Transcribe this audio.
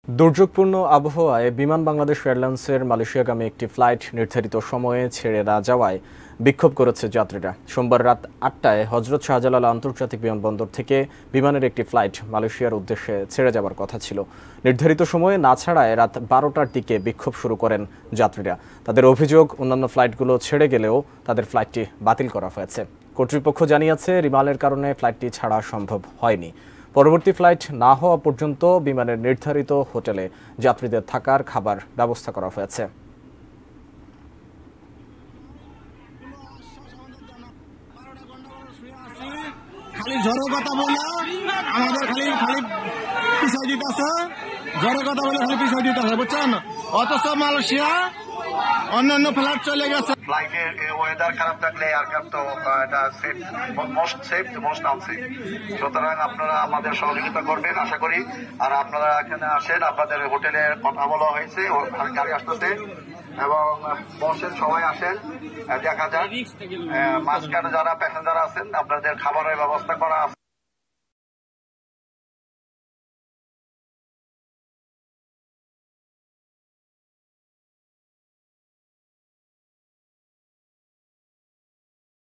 দুর্যোগপূর্ণ আবহাওয়ায় বিমান বাংলাদেশ এয়ারলাইন্সের মালয়েশিয়াগামী একটি ফ্লাইট নির্ধারিত সময়ে ছেড়ে না যাওয়ায় বিক্ষোভ করেছে যাত্রীরা। সোমবার রাত ৮টায় হজরত শাহজালাল আন্তর্জাতিক বিমানবন্দর থেকে বিমানের একটি ফ্লাইট মালয়েশিয়ার উদ্দেশ্যে ছেড়ে যাবার কথা ছিল। নির্ধারিত সময়ে না ছাড়ায় রাত ১২টার দিকে বিক্ষোভ শুরু করেন যাত্রীরা। তাদের অভিযোগ, অন্যান্য ফ্লাইটগুলো ছেড়ে গেলেও তাদের ফ্লাইটটি বাতিল করা হয়েছে। কর্তৃপক্ষ জানিয়েছে, রিমালের কারণে ফ্লাইটটি ছাড়া সম্ভব হয়নি। পরবর্তী ফ্লাইট না হওয়া পর্যন্ত বিমানের নির্ধারিত হোটেলে যাত্রীদের থাকার খাবার ব্যবস্থা করা হয়েছে। খালি ঝড়ের কথা বলে আমাদের খালি খালি পিছাই দিতেছে, ঝড়ের কথা বলে খালি পিছাই দিতেছে, বুঝছেন? অথচ মালয়েশিয়া অন্যান্য ফ্লাইট চলে গেছে। ফ্লাইটের ওয়েদার খারাপ থাকলে এয়ারক্রাফট তো এটা safe, most safe, most unsafe. সুতরাং আপনারা আমাদের সহযোগিতা করবেন আশা করি। আর আপনারা এখানে আসেন, আপনাদের হোটেলে কথা বলা হয়েছে, গাড়ি আসতেছে এবং বসেন, সবাই আসেন, দেখা যাক। মাঝখানে যারা প্যাসেঞ্জার আছেন আপনাদের খাবারের ব্যবস্থা করা আছে।